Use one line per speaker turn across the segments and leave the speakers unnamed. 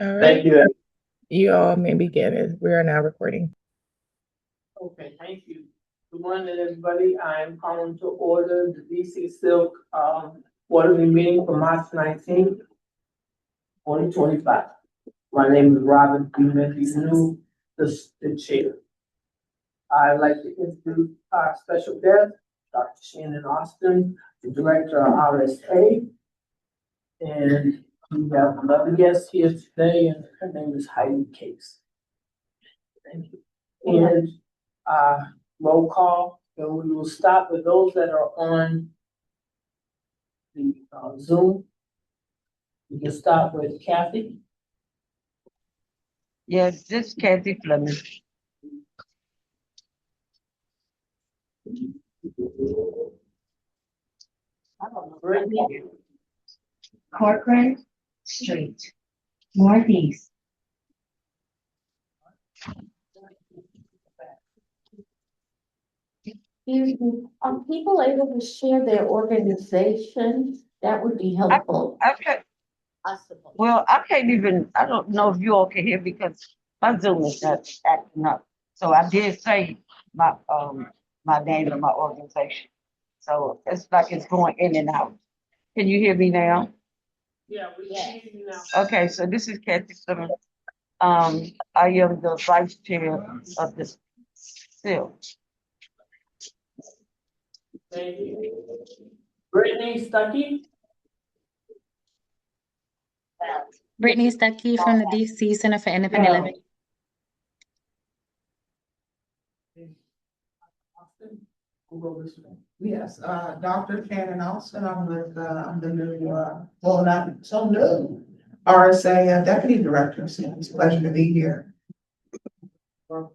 All
Thank
right,
you.
you all may begin as we are now recording.
Okay, thank you. Good morning, everybody. I'm calling to order the DC Silk quarterly meeting for March 19th, 2025. My name is Robert B. Mendes, new the chair. I'd like to introduce our special guest, Dr. Shannon Austin, the director of RSA. And we have another guest here today, and her name is Heidi Case. Thank you. And uh, roll call, and we will start with those that are on the Zoom. We can start with Kathy.
Yes, this is Kathy Fleming.
Brittany.
Corcoran Street, Northeast. Excuse me, are people able to share their organization? That would be helpful.
Okay,
Possible.
well, I don't know if you all can hear because my Zoom is not acting up. So I did say my name and my organization. So it's like it's going in and out. Can you hear me now?
Yeah, we can hear you now.
Okay, so this is Kathy Fleming. I am the vice chair of the SILC.
Thank you. Brittany Stuckey.
Brittany Stuckey from the DC Center for Independent Living.
We'll go this way.
Yes, Dr. Shannon Austin, I'm with, I'm the new, well, not so new, RSA Deputy Director, so it's a pleasure to be here for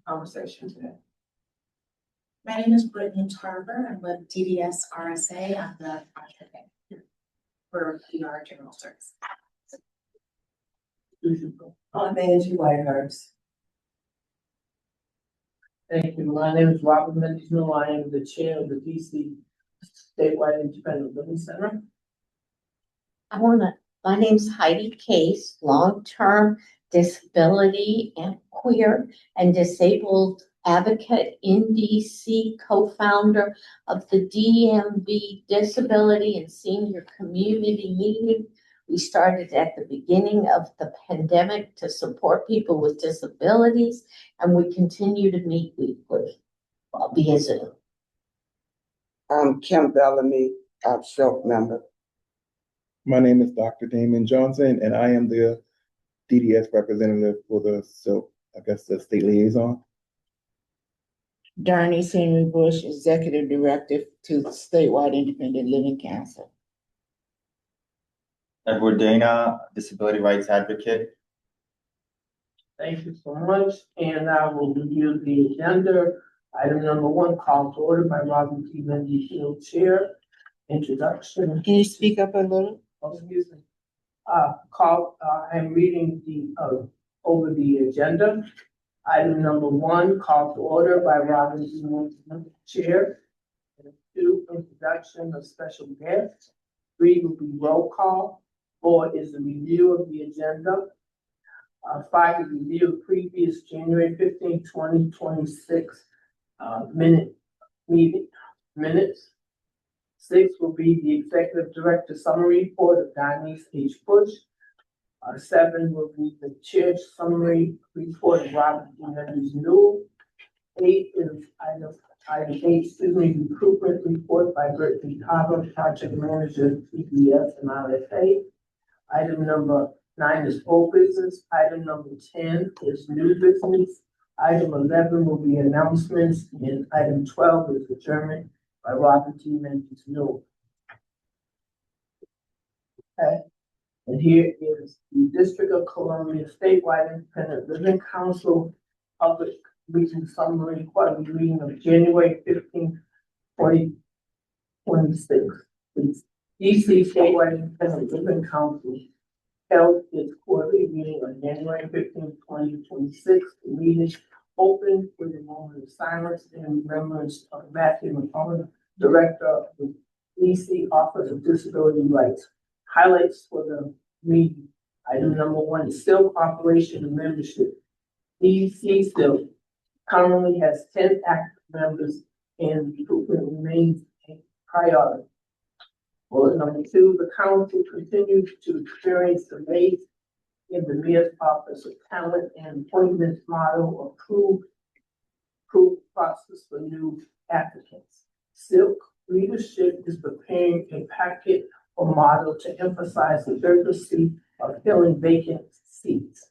conversation today.
My name is Brittany Tarver. I'm with DDS RSA. I'm the architect for PR General Service.
I'm Angie Whitehurst.
Thank you. My name is Robert Mendes. I am the chair of the DC Statewide Independent Living Center.
My name's Heidi Case, long-term disability and queer and disabled advocate in DC, co-founder of the DMV Disability and Senior Community Meeting. We started at the beginning of the pandemic to support people with disabilities, and we continue to meet weekly via Zoom.
I'm Kim Bellamy, I'm SILC member.
My name is Dr. Damon Johnson, and I am the DDS representative for the SILC, I guess the state liaison.
Darnie Henry Bush, Executive Director to the Statewide Independent Living Council.
Edward Dana, Disability Rights Advocate.
Thank you so much, and I will review the agenda. Item number 1, call to order by Robert T. Mendes, Field Chair. Introduction.
Can you speak up a little?
Oh, excuse me. I'm reading the over the agenda. Item number 1, call to order by Robert T. Mendes, Chair. 2, introduction of special guests. 3 will be roll call. 4 is a review of the agenda. 5 is review of previous January 15, 2026 minutes. 6 will be the executive director summary report of Denise H. Bush. 7 will be the chair's summary report of Robert D. Mendes Newell. 8 is item 8, recruitment report by Brittany Tarver, project manager, PBS and RSA. Item number 9 is old business. Item number 10 is new business. Item 11 will be announcements, and item 12 is adjournment by Robert T. Mendes Newell. Okay, and here is the District of Columbia Statewide Independent Living Council public meeting summary, quarterly reading of January 15, 2026. DC Statewide Independent Living Council held its quarterly meeting on January 15, 2026. The meeting opened with a moment of silence in remembrance of Matthew McCollum, Director of the DC Office of Disability Rights. Highlights for the meeting. Item Item number one, SILC operation and membership. DC SILC currently has 10 active members and recruitment remains a priority. Bullet number two, the council continues to experience delays in the mayor's office of talent and appointments model approved process for new applicants. SILC leadership is preparing a packet or model to emphasize the urgency of filling vacant seats.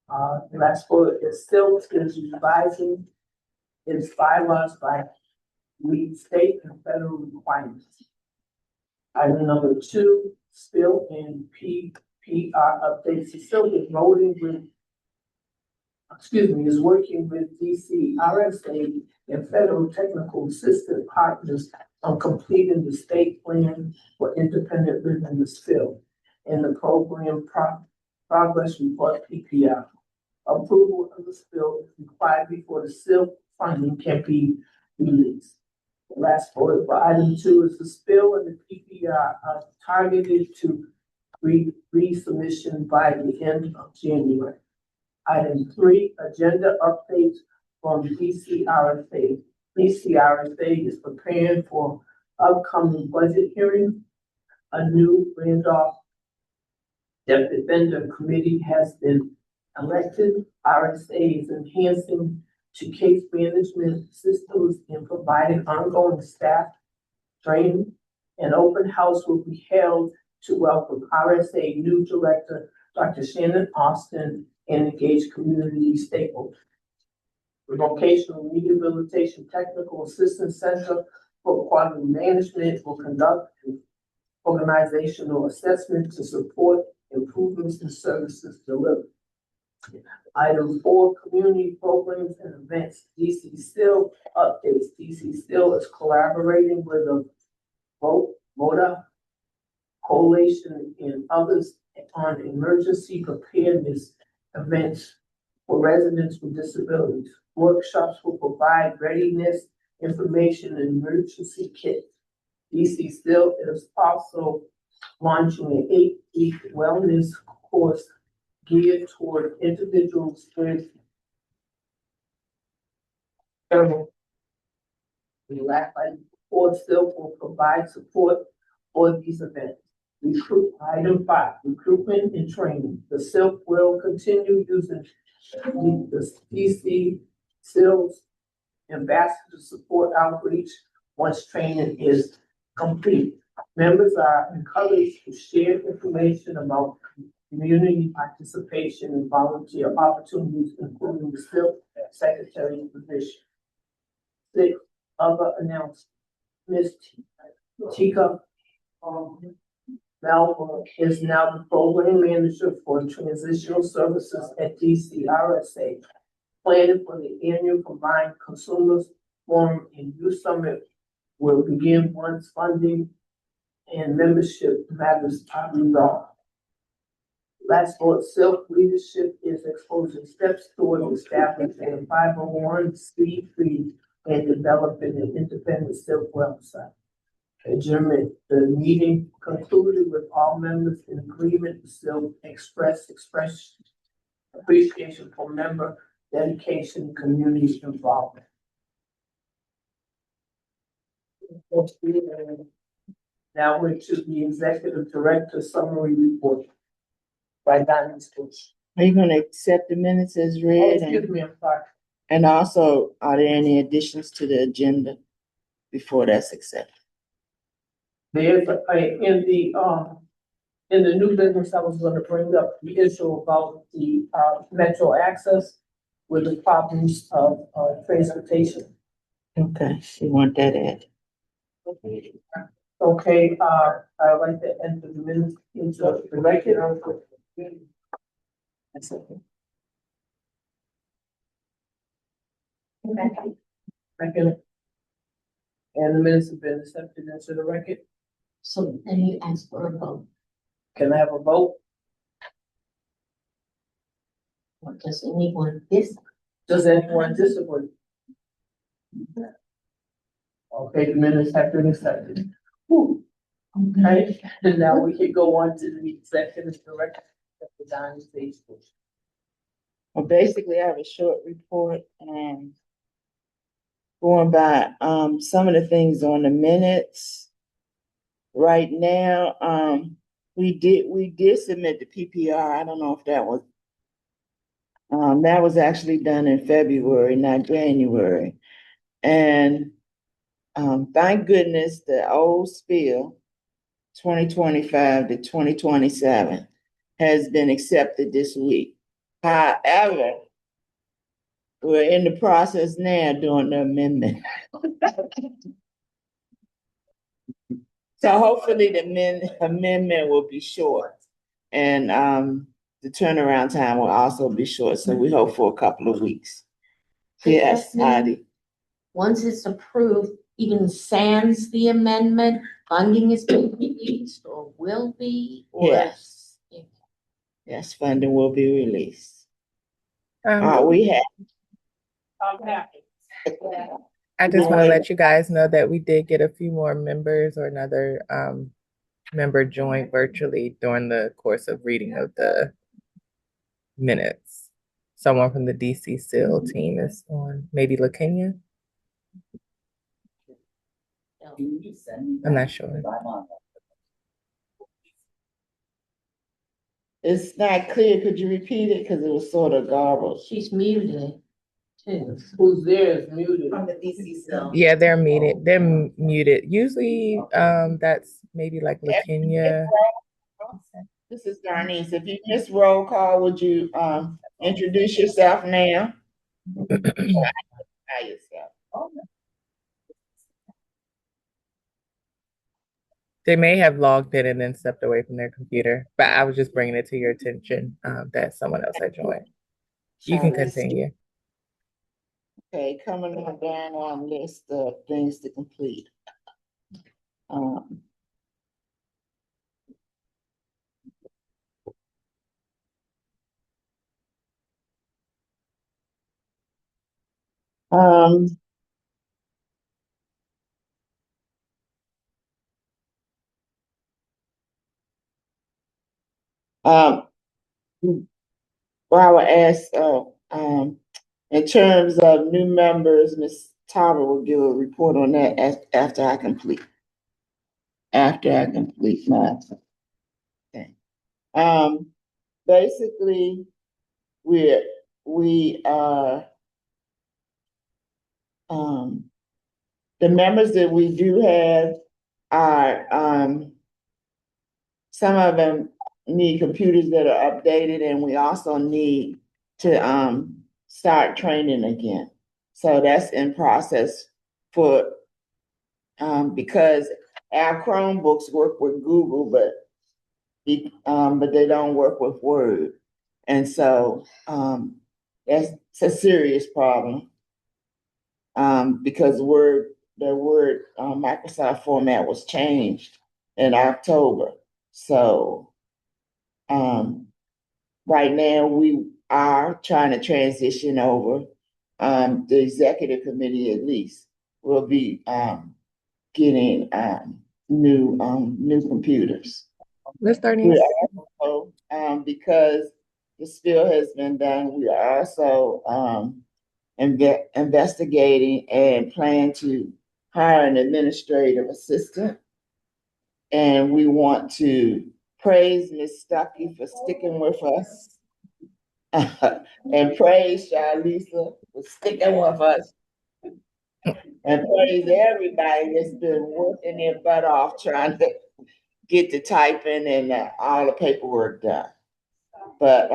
The last bullet is SILC is revising its bylaws by meet state and federal requirements. Item number two, spill and PPR updates. The SILC is is working with DC RSA and federal technical assistant partners on completing the state plan for independent living this field and the program progress report PPR. Approval of the spill is required before the SILC funding can be released. The last bullet for item two is the spill and the PPR are targeted to resubmission by the end of January. Item three, agenda updates from DCRSA. DCRSA is preparing for upcoming budget hearing. A new Randolph Deputy Vendor Committee has been elected. RSA is enhancing to case management systems and providing ongoing staff training. An open house will be held to welcome RSA new director, Dr. Shannon Austin, and engage community stakeholders. The Vocational Rehabilitation Technical Assistance Center for Quality Management will conduct an organizational assessment to support improvements in services delivered. Item four, community programs and events. DC SILC updates. DC SILC is collaborating with the VODA Coalition and others on emergency preparedness events for residents with disabilities. Workshops will provide readiness information and emergency kits. DC SILC is also launching an 8-week wellness course geared toward individuals with the last item four, SILC will provide support for these events. Item five, recruitment and training. The SILC will continue using the DC SILC ambassador support outreach once training is complete. Members are encouraged to share information about community participation and volunteer opportunities, including the SILC secretary position. Six, other announcements. Ms. Tika Melba is now the program manager for transitional services at DCRSA. Planning for the annual combined consumers forum and youth summit will begin once funding and membership matters are resolved. Last bullet, SILC leadership is exposing steps toward establishing a 501c3 and developing an independent SILC website. Adjournment. The meeting concluded with all members in agreement to SILC express appreciation for member dedication, community involvement. Now we're to the executive director summary report by Diamond Stoops.
Are you gonna accept the minutes as
Oh,
read?
excuse me, I'm sorry.
And also, are there any additions to the agenda before that's accepted?
There's in the new business, I was gonna bring up the issue about the metro access with the problems of transportation.
Okay, you want that added?
Okay, I'd like to enter the minutes into the record. That's okay. Second. And the minutes have been accepted into the record.
So then you ask for a vote.
Can I have a vote?
Or does anyone disagree?
Does anyone disagree? Okay, the minutes have been accepted. Whew. Okay, and now we can go on to the executive director
Well, basically, I have a short report and going by, some of the things on the minutes. Right now, we did submit the PPR. I don't know if that was actually done in February, not January. And, thank goodness the old spill, 2025 to 2027, has been accepted this week. However, we're in the process now doing the amendment. So hopefully the amendment will be short. And the turnaround time will also be short. So we hope for a couple of weeks.
Does
Yes,
that mean
Heidi.
Once it's approved, even sans the amendment, funding is being released or will be? Or
Yes. Yes, funding will be released.
Um,
We have.
I just want to let you guys know that we did get a few more members, or another member joined virtually during the course of reading of the minutes. Someone from the DC SIL team is on, maybe LaKenya. I'm not sure.
It's not clear. Could you repeat it? Because it was sort of garbled.
She's muted too.
Who's there is muted.
From the DC cell.
Yeah, they're muted. They're muted. Usually, that's maybe like LaKenya.
This is Darnice. If you miss roll call, would you introduce yourself now?
They may have logged in and then stepped away from their computer, but I was just bringing it to your attention that someone else had joined. You can continue.
Okay, coming on down on list of things to complete. Um, well, I would ask, in terms of new members, Ms. Tarver will give a report on that after I complete my thing. Basically, we are, the members that we do have are, some of them need computers that are updated, and we also need to start training again. So that's in process for because our Chromebooks work with Google, but they don't work with Word. And so that's a serious problem. Because the Word Microsoft format was changed in October. So right now we are trying to transition over. The executive committee at least will be getting new computers.
Mr.
We are also, because the spill has been done, we are also investigating and plan to hire an administrative assistant. And we want to praise Ms. Stuckey for sticking with us. And praise Charlisa for sticking with us. And praise everybody that's been working their butt off trying to get the typing and all the paperwork done. But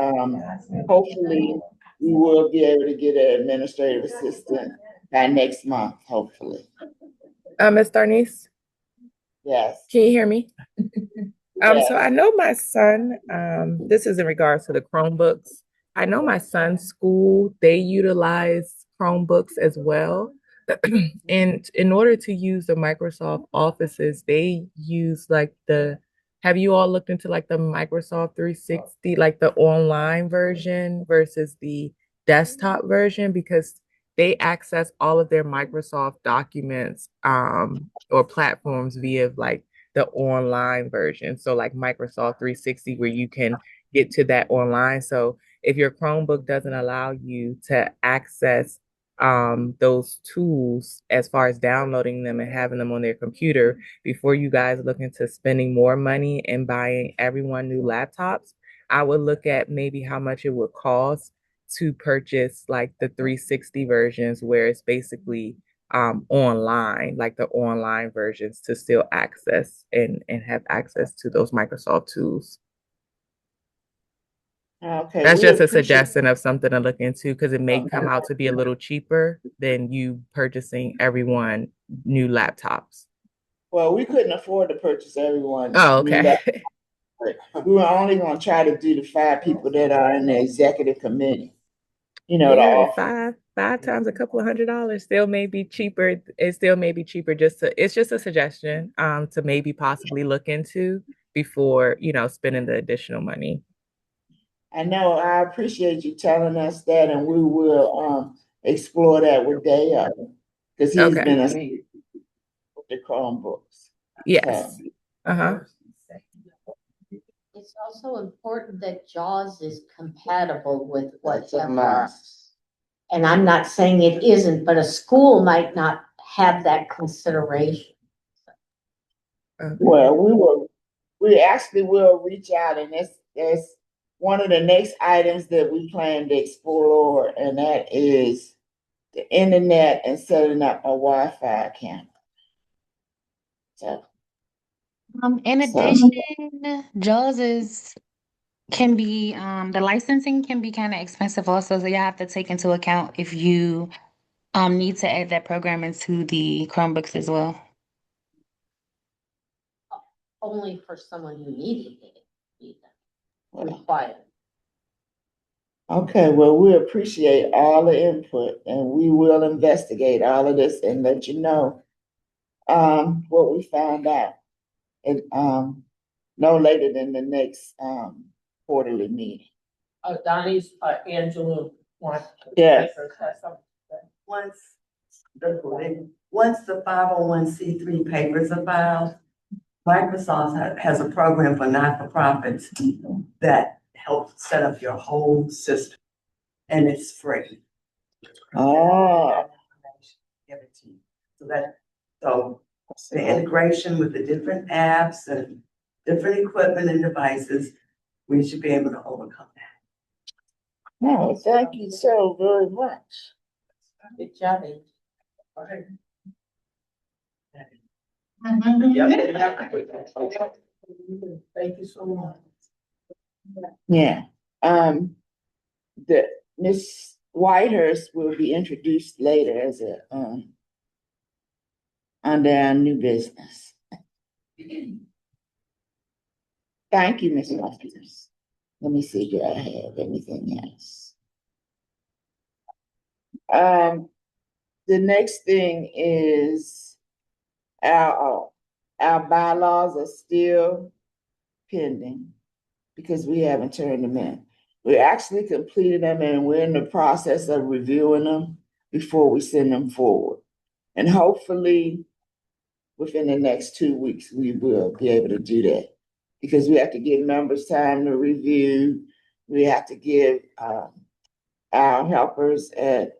hopefully we will be able to get an administrative assistant by next month, hopefully.
Ms. Darnice?
Yes.
Can you hear me?
Yes.
So I know my son, this is in regards to the Chromebooks. I know my son's school, they utilize Chromebooks as well. And in order to use the Microsoft Offices, they use have you all looked into like the Microsoft 360, like the online version versus the desktop version? Because they access all of their Microsoft documents or platforms via like the online version. So like Microsoft 360, where you can get to that online. So if your Chromebook doesn't allow you to access those tools as far as downloading them and having them on their computer, before you guys look into spending more money and buying everyone new laptops, I would look at maybe how much it would cost to purchase like the 360 versions where it's basically online, like the online versions to still access and have access to those Microsoft tools.
Okay,
That's
we
just a
appreciate,
suggestion of something to look into because it may come out to be a little cheaper than you purchasing everyone new laptops.
well, we couldn't afford to purchase everyone
Oh,
new
okay.
laptop. We were only gonna try to do the 5 people that are in the executive committee, the
Yeah,
office.
five times a couple of $100 still may be cheaper. It still may be cheaper it's just a suggestion to maybe possibly look into before, spending the additional money.
I know, I appreciate you telling us that, and we will, explore that with Dale, because he's been
Okay.
a with the Chromebooks. So,
Yes. Uh-huh.
It's also important that JAWS is compatible with
That's a
whatever.
must.
And I'm not saying it isn't, but a school might not have that consideration.
Okay.
well, we actually will reach out, and that's one of the next items that we plan to explore, and that is the internet and setting up a Wi-Fi account. So,
In
so,
addition, can be the licensing can be kind of expensive also, so you have to take into account if you need to add that program into the Chromebooks as well.
Only for someone who needed it. Required.
okay, well, we appreciate all the input, and we will investigate all of this and let you know what we find out, and no later than the next quarterly meeting.
Donnie's, Angela wants.
Yes.
Once the 501c3 papers are filed, Microsoft has a program for not-for-profits that helps set up your whole system, and it's free.
Oh,
Give it to you. So the integration with the different apps and different equipment and devices, we should be able to overcome that.
no, thank you so very much.
Good job.
Thank you so much.
Yeah. The Miss Whitehurst will be introduced later as a under our new business. Thank you, Miss Whitehurst. Let me see, do I have anything else? The next thing is our bylaws are still pending because we haven't turned them in. We actually completed them and we're in the process of reviewing them before we send them forward. And hopefully within the next 2 weeks, we will be able to do that because we have to give members time to review. We have to give our helpers at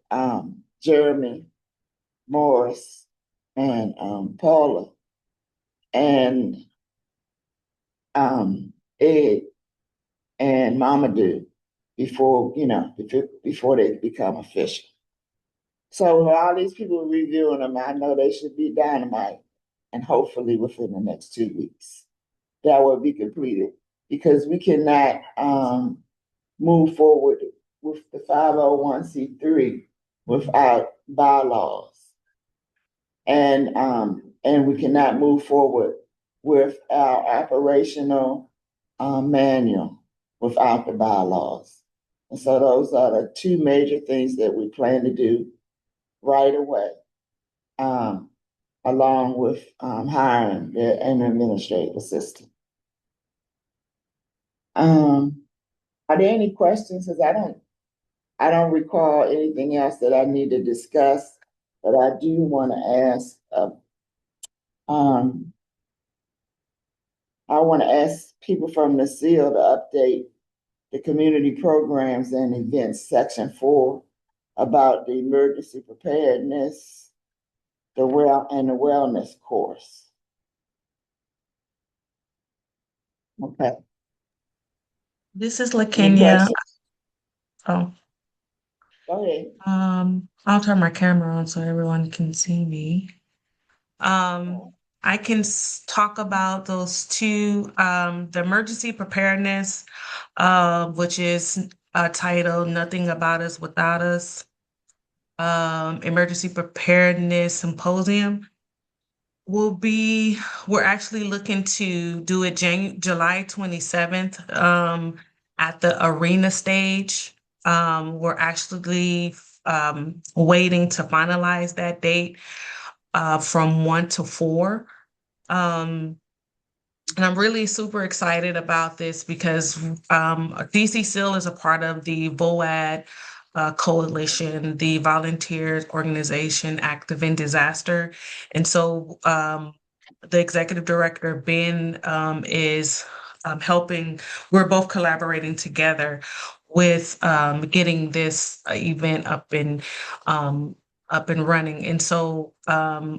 Jeremy Morris and Paula and Ed and Mamadou before they become official. So with all these people reviewing them, I know they should be dynamite, and hopefully within the next 2 weeks that will be completed because we cannot move forward with the 501c3 without bylaws. And we cannot move forward with our operational manual without the bylaws. And so those are the two major things that we plan to do right away, along with hiring an administrative assistant. Are there any questions? Because I don't recall anything else that I need to discuss, but I do want to ask. I want to ask people from the SILC to update the community programs and events, section 4, about the emergency preparedness, the wellness course. Okay.
This is
Any
LaKenya.
questions?
Oh,
Go ahead.
I'll turn my camera on so everyone can see me. I can talk about those two, the emergency preparedness, which is titled Nothing About Us Without Us, Emergency Preparedness Symposium. We're actually looking to do it July 27th, at the arena stage. We're actually, waiting to finalize that date, from 1 to 4. And I'm really super excited about this because DC SIL is a part of the VOAD coalition, the Volunteers Organization Active in Disaster. And so the executive director, Ben, is helping, we're both collaborating together with getting this event up and running. And so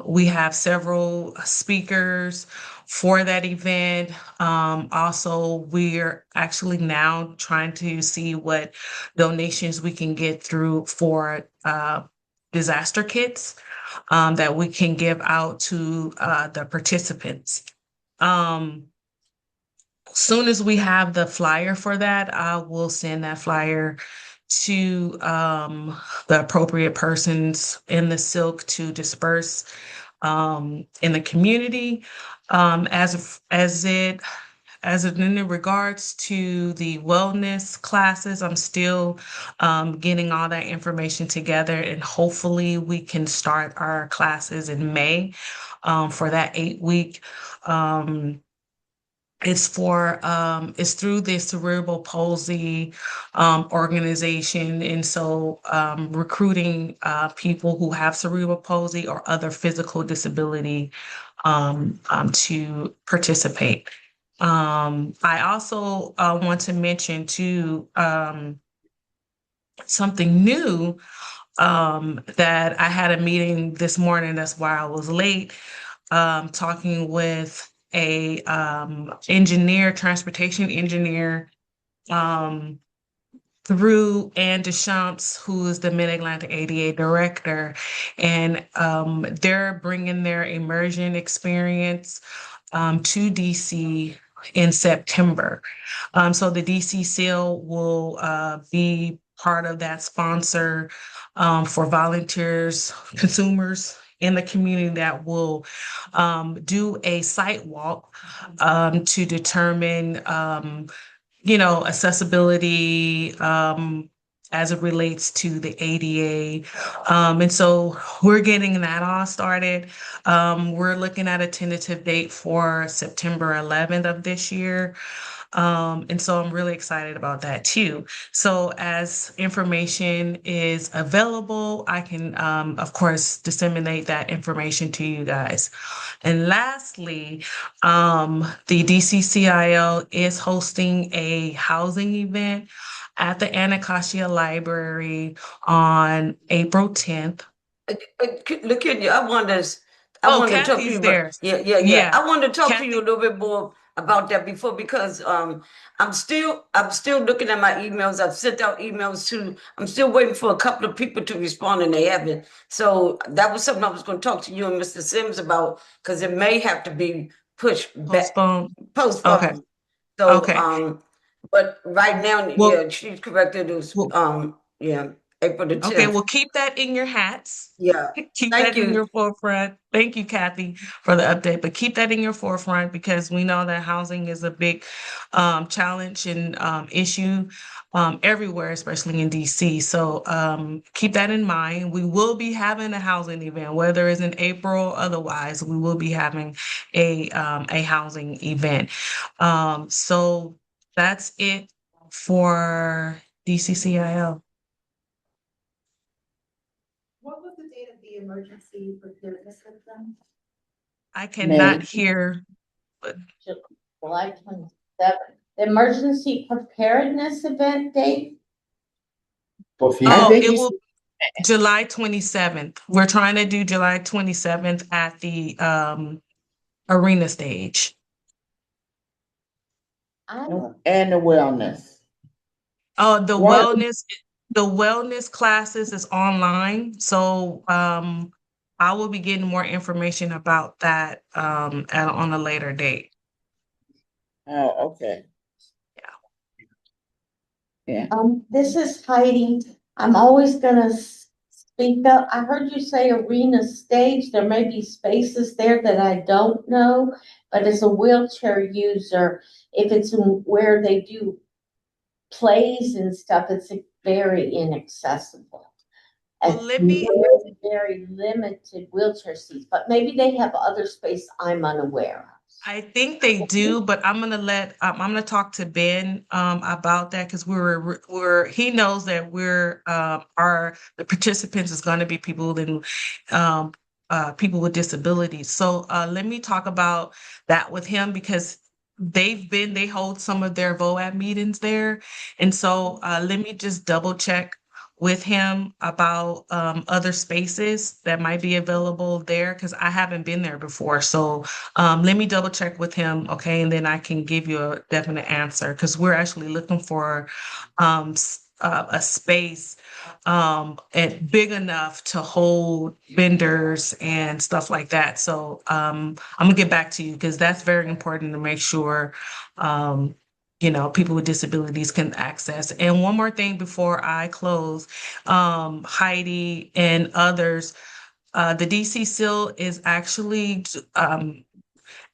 we have several speakers for that event. Also, we're actually now trying to see what donations we can get through for disaster kits that we can give out to the participants. Soon as we have the flyer for that, I will send that flyer to the appropriate persons in the SILC to disperse in the community. As in regards to the wellness classes, I'm still getting all that information together, and hopefully we can start our classes in May for that 8-week. It's through the cerebral palsy organization, and so recruiting people who have cerebral palsy or other physical disability to participate. I also want to mention too something new, that I had a meeting this morning. That's why I was late. Talking with a transportation engineer, through Ann Deschamps, who is the Mid-Atlantic ADA director, and they're bringing their immersion experience to DC in September. So the DC SIL will be part of that sponsor for volunteers, consumers in the community that will do a site walk to determine, accessibility as it relates to the ADA. And so we're getting that all started. We're looking at a tentative date for September 11th of this year. And so I'm really excited about that too. So as information is available, I can, of course, disseminate that information to you guys. And lastly, the DCCIL is hosting a housing event at the Anacostia Library on April 10th.
LaKenya, I want to talk to
Kathy's
you,
there.
yeah. I want to talk to
Kathy.
you a little bit more about that before, because I'm still looking at my emails. I've sent out emails to. I'm still waiting for a couple of people to respond, and they haven't. So that was something I was going to talk to you and Mr. Sims about, because it may have to be pushed back, postponed.
Okay.
So
Okay.
but right now,
Well,
yeah, she's corrected. It was April the 10th.
Okay, well, keep that in your hats.
Yeah.
Keep
Thank
that in
you.
your forefront. Thank you, Kathy, for the update. But keep that in your forefront, because we know that housing is a big challenge and issue everywhere, especially in DC. So keep that in mind. We will be having a housing event, whether it's in April or otherwise. We will be having a housing event. So that's it for DCCIL.
What was the date of the emergency preparedness system?
I cannot hear.
July 27th the emergency preparedness event date?
For
I
FEMA,
think
It
you
will July 27th. We're trying to do July 27th at the arena stage.
and the wellness.
Oh,
One,
the wellness classes is online. So I will be getting more information about that on a later date.
oh, okay. Yeah.
This is Heidi. I'm always gonna speak up. I heard you say arena stage. There may be spaces there that I don't know, but as a wheelchair user, if it's where they do plays and stuff, it's very inaccessible.
Well,
And
let me
very limited wheelchair seats, but maybe they have other space I'm unaware of.
I think they do, but I'm gonna talk to Ben about that because he knows that the participants is gonna be um people with disabilities. So let me talk about that with him because they hold some of their VOAB meetings there. And so let me just double check with him about other spaces that might be available there because I haven't been there before. So let me double check with him, okay, and then I can give you a definite answer because we're actually looking for a space and big enough to hold vendors and stuff like that. So I'm gonna get back to you because that's very important to make sure people with disabilities can access. And one more thing before I close, Heidi and others, the DC SIL is actually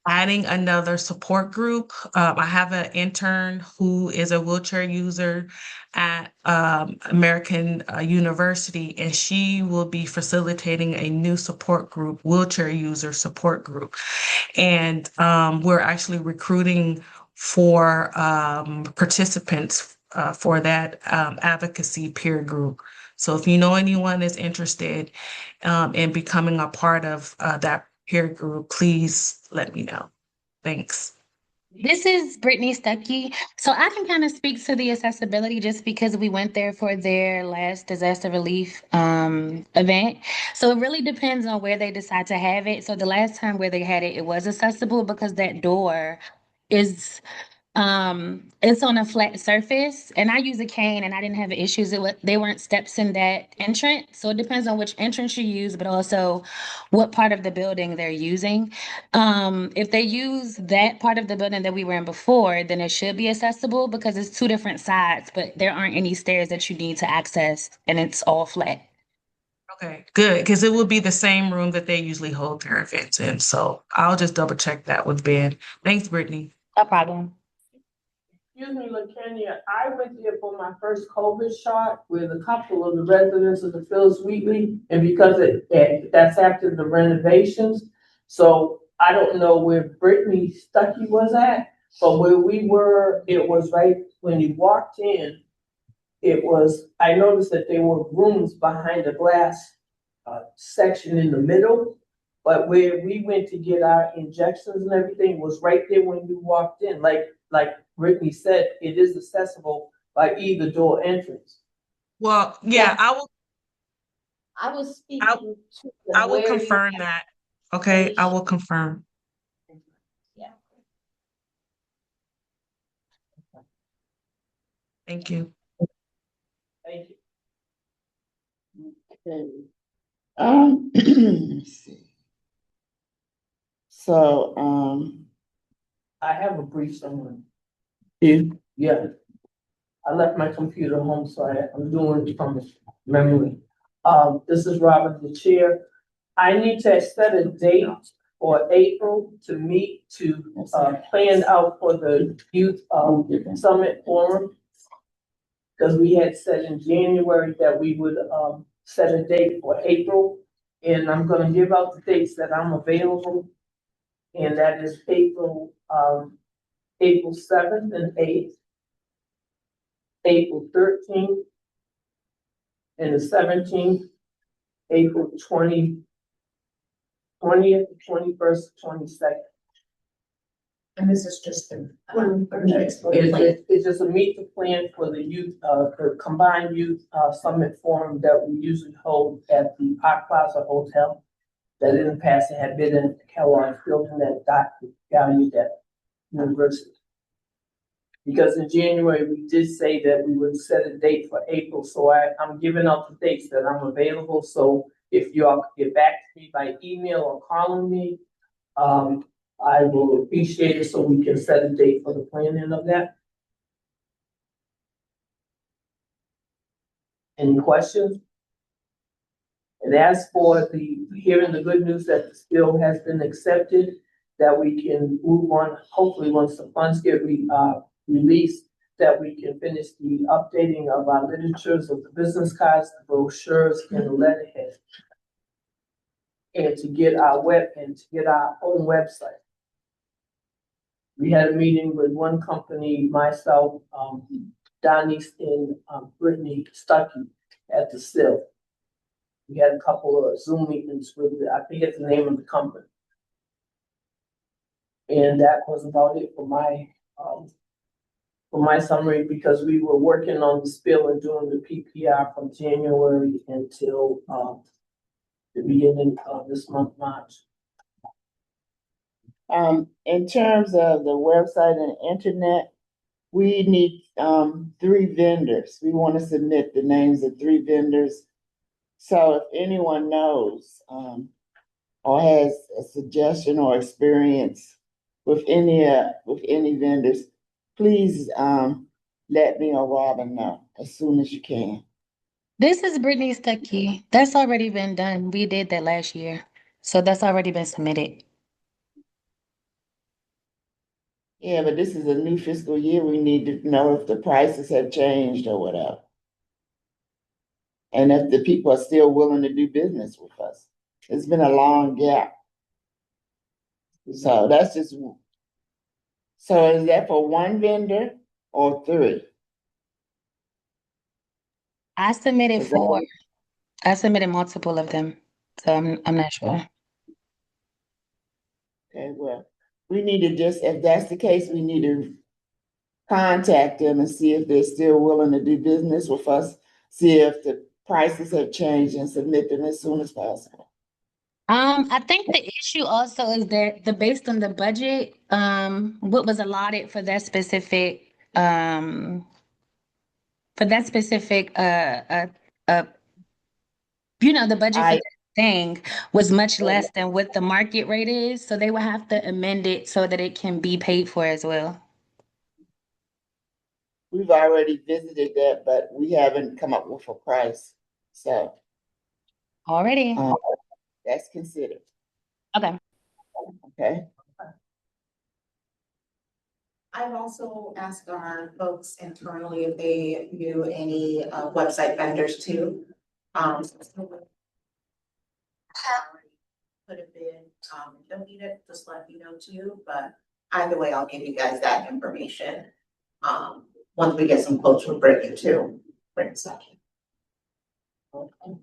adding another support group. I have an intern who is a wheelchair user at American University, and she will be facilitating a new support group, wheelchair user support group. And we're actually recruiting for participants for that advocacy peer group. So if you know anyone that's interested in becoming a part of that peer group, please let me know. Thanks.
This is Brittany Stuckey. So I can kind of speak to the accessibility just because we went there for their last disaster relief event. So it really depends on where they decide to have it. So the last time where they had it, it was accessible because that door is it's on a flat surface, and I use a cane, and I didn't have issues. They weren't steps in that entrance, so it depends on which entrance you use, but also what part of the building they're using. If they use that part of the building that we were in before, then it should be accessible because it's two different sides, but there aren't any stairs that you need to access, and it's all flat.
Okay, good, because it will be the same room that they usually hold their events in. So I'll just double check that with Ben. Thanks, Brittany.
No problem.
Excuse me, LaKenya, I went there for my first COVID shot with a couple of the residents of the Phyllis Wheatley, and because that's after the renovations, so I don't know where Brittany Stuckey was at, but where we were, it was right when you walked in. I noticed that there were rooms behind the glass section in the middle, but where we went to get our injections and everything was right there when you walked in. Like Brittany said, it is accessible by either door entrance.
Well, yeah,
I was
I,
speaking to
I will
where you.
confirm that. Okay, I will confirm.
Yeah.
Thank you.
Thank you.
Okay. Let me see. So,
I have a brief summary.
you,
Yeah. I left my computer home, so I'm doing it from memory. This is Robin, the chair. I need to set a date for April to meet to plan out for the youth summit forum. Because we had said in January that we would set a date for April. And I'm gonna give out the dates that I'm available. And that is April 7th and 8th, April 13th, and the 17th, April 20th, 21st, 22nd.
And this is just the.
It's just a meet the plan for the youth, the combined youth, summit forum that we usually hold at the Park Plaza Hotel. That in the past it had been in Kellogg's building that Dr. Gallaudet University. Because in January, we did say that we would set a date for April, so I'm giving out the dates that I'm available, so if y'all could get back to me by email or calling me, I will appreciate it so we can set a date for the planning of that. Any questions? And as for hearing the good news that this bill has been accepted, that we can move on, hopefully once the funds get released, that we can finish the updating of our literatures of the business cards, the brochures, and the letterhead. And to get our own website. We had a meeting with one company, myself, Donnie and Brittany Stuckey at the SILC. We had a couple of Zoom meetings with, I forget the name of the company. And that was about it for my summary, because we were working on the spill and doing the PPR from January until the beginning of this month, March.
In terms of the website and internet, we need 3 vendors. We want to submit the names of 3 vendors. So if anyone knows or has a suggestion or experience with any vendors, please let me or Robin know as soon as you can.
This is Brittany Stuckey. That's already been done. We did that last year. So that's already been submitted.
Yeah, but this is a new fiscal year. We need to know if the prices have changed or whatever. And if the people are still willing to do business with us. It's been a long gap. So that's just, so is that for 1 vendor or 3?
I submitted multiple of them. So I'm not sure.
Okay, well, we need to just, if that's the case, we need to contact them and see if they're still willing to do business with us, see if the prices have changed and submit them as soon as possible.
I think the issue also is that based on the budget, what was allotted for that specific uh the budget for that thing was much less than what the market rate is. So they would have to amend it so that it can be paid for as well.
We've already visited that, but we haven't come up with a price. So
already
that's considered.
Okay.
Okay.
I've also asked our folks internally if they knew any website vendors too. Could have been, don't need it, just let me know too, but either way, I'll give you guys that information. Once we get some quotes from Brittany too. Brittany second.
Okay.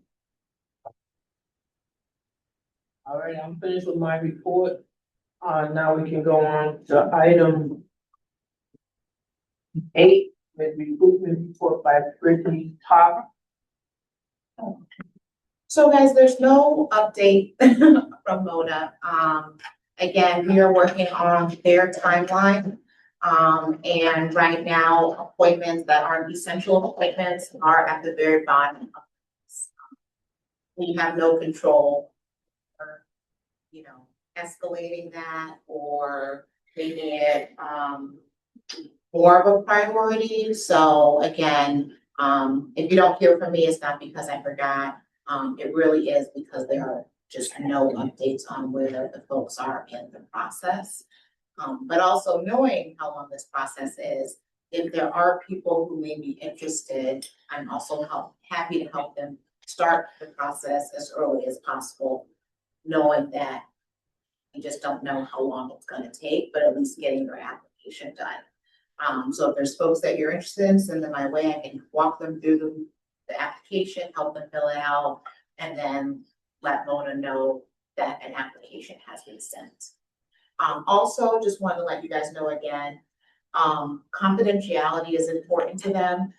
All right, I'm finished with my report. Now we can go on to item 8, with recruitment report by Brittany Tarver.
So guys, there's no update from Mona. Again, we are working on their timeline. And right now, appointments that aren't essential appointments are at the very bottom of this. We have no control or, escalating that or making it more of a priority. So again, if you don't hear from me, it's not because I forgot. It really is because there are just no updates on where the folks are in the process. But also knowing how long this process is, if there are people who may be interested, I'm also happy to help them start the process as early as possible, knowing that you just don't know how long it's going to take, but at least getting your application done. So if there's folks that you're interested in, send them my way. I can walk them through the application, help them fill it out, and then let Mona know that an application has been sent. Also, just want to let you guys know again, confidentiality is important to them.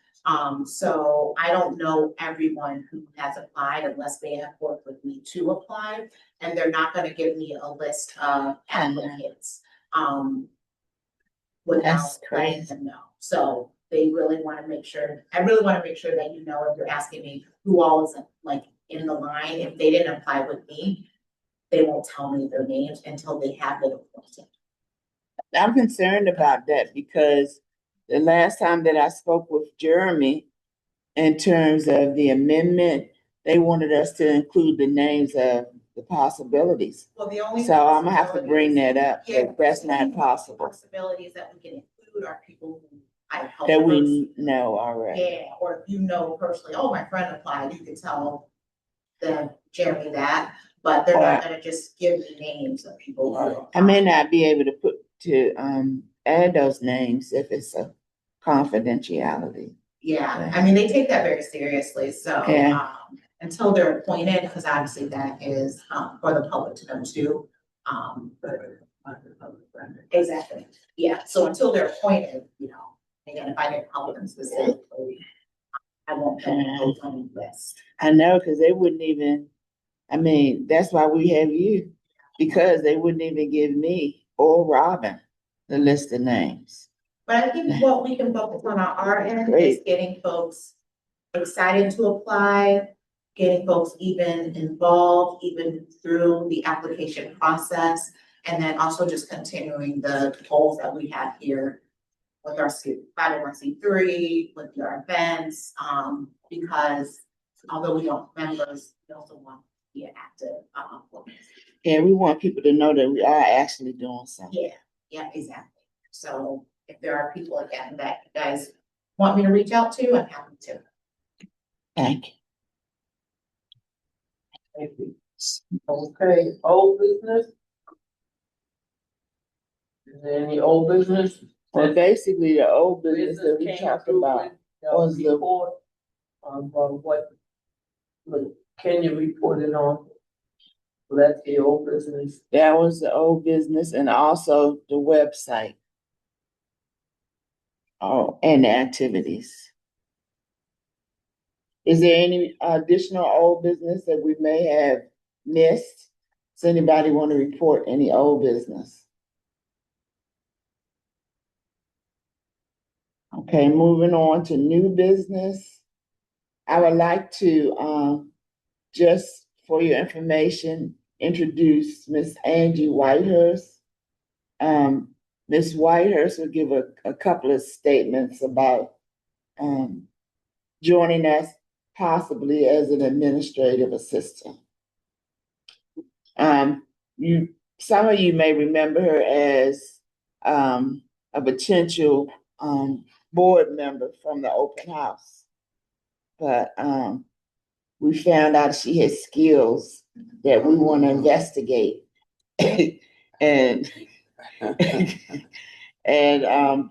So I don't know everyone who has applied unless they have worked with me to apply, and they're not gonna give me a list of applicants. Without letting them know. So they really wanna make sure, I really wanna make sure that you know, if you're asking me who all is like in the line, if they didn't apply with me, they won't tell me their names until they have been appointed.
I'm concerned about that because the last time that I spoke with Jeremy in terms of the amendment, they wanted us to include the names of the possibilities.
Well, the only.
So I'm gonna have to bring that up,
Yeah,
that that's not possible,
possibilities that we can include are people who I help.
that we know already.
Yeah, or if you know personally, oh, my friend applied, you can tell them, Jeremy, that, but they're not gonna just give me names of people who.
I may not be able to add those names if it's a confidentiality.
Yeah, I mean, they take that very seriously, so,
Yeah.
Until they're appointed, because obviously that is, for the public to know too. Exactly, yeah, so until they're appointed, you know, again, if I didn't call them specifically, I won't know on the list.
I know, because they wouldn't even, I mean, that's why we have you, because they wouldn't even give me or Robin the list of names.
But I think what we can focus on our end is getting folks excited to apply, getting folks even involved, even through the application process, and then also just continuing the goals that we have here with our 501c3, with our events, because although we don't members, we also want to be an active organization.
And we want people to know that we are actually doing something.
Yeah, exactly. So if there are people again that you guys want me to reach out to, I'm happy to.
Thank you.
Thank you. Okay, old business? Is there any old business?
Well, basically, the old business that we talked about was the
report of what Kenya reported on. So that's the old business.
That was the old business, and also the website. Oh, and the activities. Is there any additional old business that we may have missed? Does anybody want to report any old business? Okay, moving on to new business. I would like to, just for your information, introduce Miss Angie Whitehurst. Ms. Whitehurst will give a couple of statements about joining us possibly as an administrative assistant. Some of you may remember her as a potential board member from the open house. But we found out she has skills that we want to investigate. and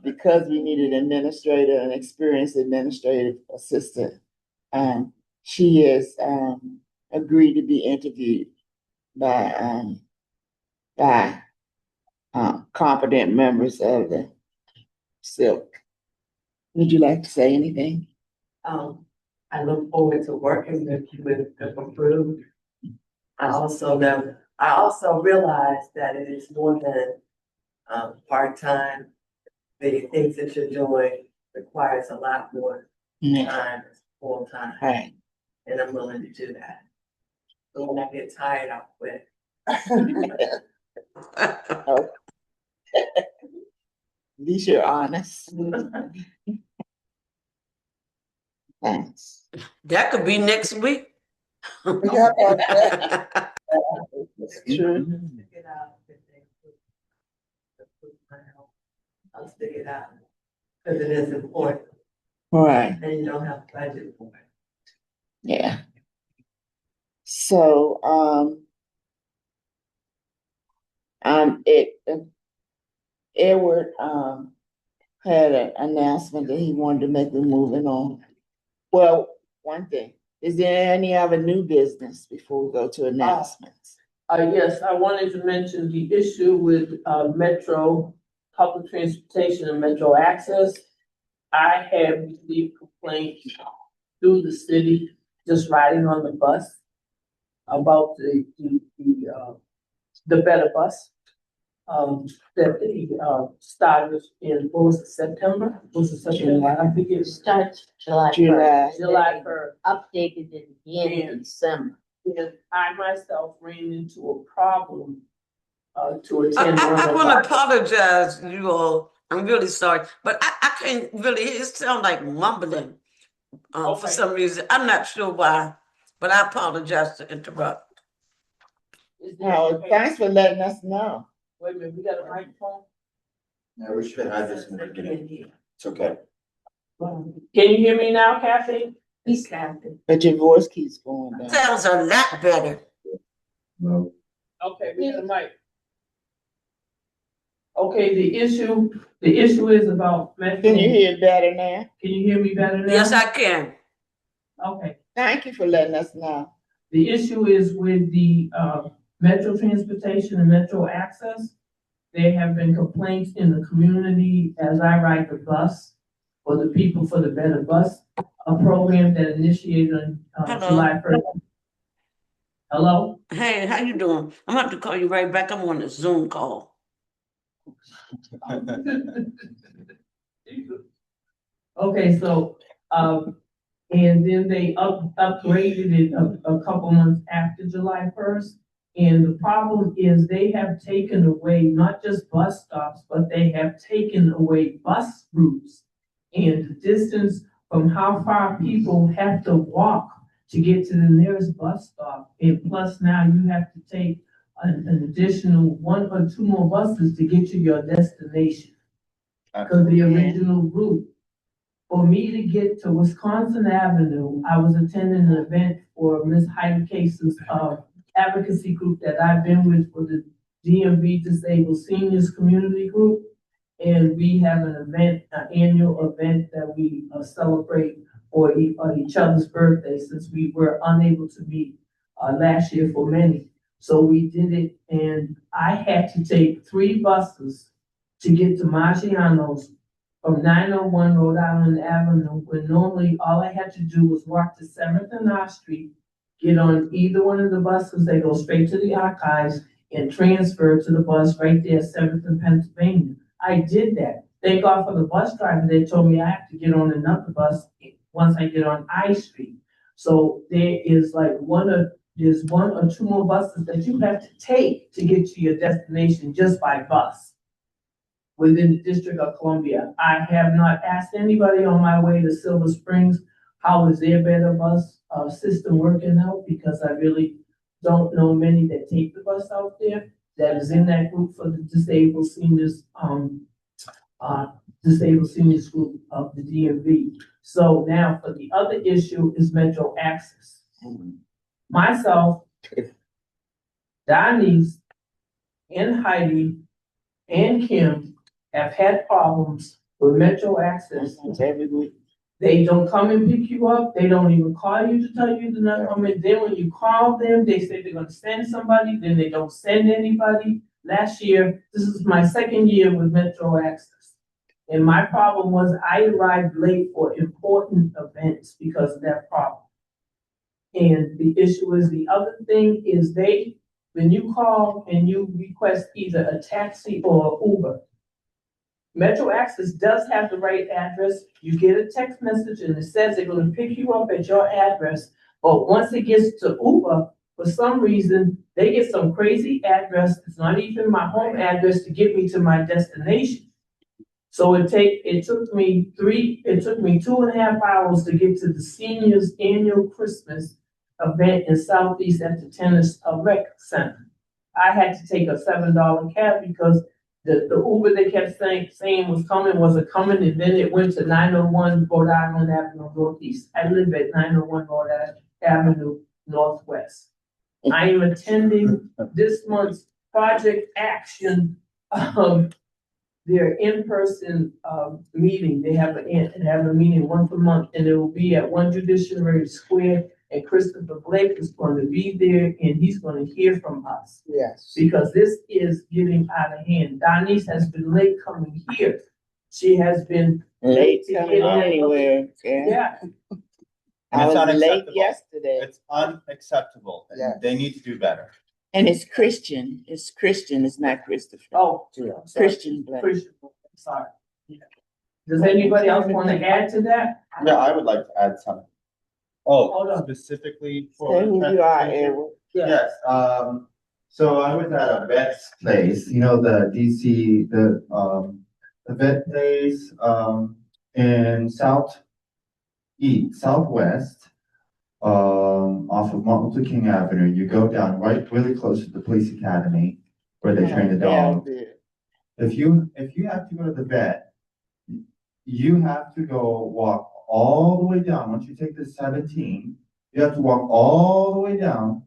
because we needed an experienced administrative assistant, she has agreed to be interviewed by competent members of the SILC. Would you like to say anything?
I look forward to working with you with the approved. I also realize that it is more than part-time. The things that you're doing requires a lot more time, full-time.
Right.
And I'm willing to do that. So when I get tired, I'll quit.
At least you're honest. Thanks.
That could be next week.
True.
I'll stick it out because it is important.
Right.
And you don't have budget for it.
Yeah. So, Edward, had an announcement that he wanted to make. We're moving on. Well, one thing, is there any other new business before we go to announcements?
Yes, I wanted to mention the issue with, Metro, public transportation and Metro access. I have received complaints through the city, just riding on the bus about the better bus. That they, started in, what was it, September? Was it September? I think it
Starts July
July.
first.
July first.
Updated it again in December.
And I myself ran into a problem, to attend one
I
of
want to
our.
apologize, you all. I'm really sorry, but I can't really hear. It sounds like mumbling for
Okay.
some reason. I'm not sure why, but I apologize to interrupt.
Is this
Howard,
okay?
thanks for letting us know.
Wait a minute, we got a microphone?
Yeah, we should have this in the beginning. It's okay.
Can you hear me now, Kathy?
He's laughing.
But your voice keeps going down.
Sounds a lot better.
No.
Okay, we got a mic. Okay, the issue is about Metro.
Can you hear better now?
Can you hear me better now?
Yes, I can.
Okay,
Thank you for letting us know.
the issue is with the, Metro transportation and Metro access. There have been complaints in the community as I ride the bus for the People for the Better Bus, a program that initiated on,
Hello.
July 1st. Hello?
Hey, how you doing? I'm gonna have to call you right back. I'm on a Zoom call.
Okay, so, and then they upgraded it a couple months after July 1st. And the problem is they have taken away not just bus stops, but they have taken away bus routes. And the distance from how far people have to walk to get to the nearest bus stop. And plus now you have to take an additional 1 or 2 more buses to get to your destination. Because the original route, for me to get to Wisconsin Avenue, I was attending an event for Ms. Heidi Case's, advocacy group that I've been with for the DMV Disabled Seniors Community Group. And we have an event, an annual event that we celebrate for each other's birthday, since we were unable to meet last year for many. So we did it, and I had to take 3 buses to get to Maggiano's from 901 Rhode Island Avenue, when normally all I had to do was walk to 7th and R Street, get on either one of the buses that go straight to the archives, and transfer to the bus right there, 7th and Pennsylvania. I did that. Thank God for the bus driver. They told me I have to get on another bus once I get on I Street. So there is like there's 1 or 2 more buses that you have to take to get to your destination just by bus within the District of Columbia. I have not asked anybody on my way to Silver Springs, how is their better bus system working out? Because I really don't know many that take the bus out there that is in that group for the disabled seniors group of the DMV. So now for the other issue is Metro access. Myself, Donnie's, and Heidi, and Kim have had problems with Metro access.
Every week.
They don't come and pick you up. They don't even call you to tell you they're not coming. Then when you call them, they say they're gonna send somebody, then they don't send anybody. Last year, this is my 2nd year with Metro access. And my problem was I arrived late for important events because of that problem. And the issue is, the other thing is when you call and you request either a taxi or Uber, Metro Access does have the right address. You get a text message and it says they're gonna pick you up at your address. But once it gets to Uber, for some reason, they get some crazy address. It's not even my home address to get me to my destination. So it took me 2.5 hours to get to the seniors annual Christmas event in Southeast at the tennis rec center. I had to take a $7 cab because the Uber they kept saying was coming, and then it went to 901 Rhode Island Avenue Northeast. I live at 901 Rhode Island Avenue Northwest. I am attending this month's Project Action, their in-person meeting. They have a meeting once a month, and it will be at 1 Judiciary Square And Christopher Blake is going to be there and he's going to hear from us.
Yes.
Because this is getting out of hand. Donnice has been late coming here. She has been
Late
to
coming
get there.
anywhere, yeah.
Yeah,
I
it's
was late
unacceptable.
yesterday.
It's unacceptable. And
Yes.
they need to do better.
And it's Christian, it's not Christopher.
oh,
Christian Blake.
Christian, sorry. Does anybody else want to add to that?
Yeah, I would like to add something.
Hold
Oh,
on.
specifically for.
Say who you are,
transportation?
Edward.
Yes, so I was at a vet's place, you know, the DC, the vet place, in southwest, off of Martin Luther King Avenue. You go down right really close to the police academy where they train the dogs. If you have to go to the vet, you have to go walk all the way down. Once you take the 17, you have to walk all the way down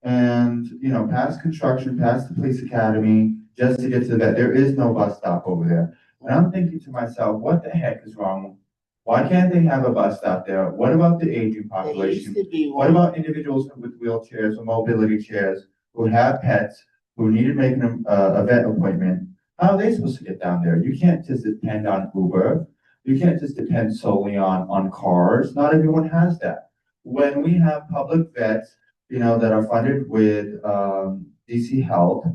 and, you know, past construction, past the police academy, just to get to the vet. There is no bus stop over there. And I'm thinking to myself, what the heck is wrong? Why can't they have a bus stop there? What about the aging population? What about individuals with wheelchairs or mobility chairs who have pets, who need to make a vet appointment? How are they supposed to get down there? You can't just depend on Uber. You can't just depend solely on cars. Not everyone has that. When we have public vets, you know, that are funded with DC Health,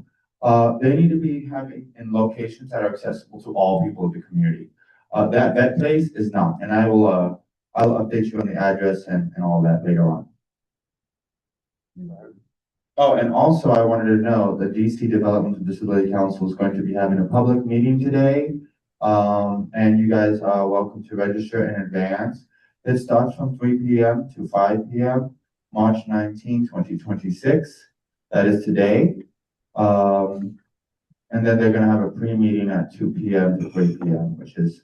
they need to be having in locations that are accessible to all people of the community. That place is not, and I'll update you on the address and all that later on. Oh, and also I wanted to know the DC Developmental Disability Council is going to be having a public meeting today. And you guys are welcome to register in advance. It starts from 3 p.m. to 5 p.m. March 19, 2026. That is today. And then they're gonna have a pre-meeting at 2 p.m. to 3 p.m., which is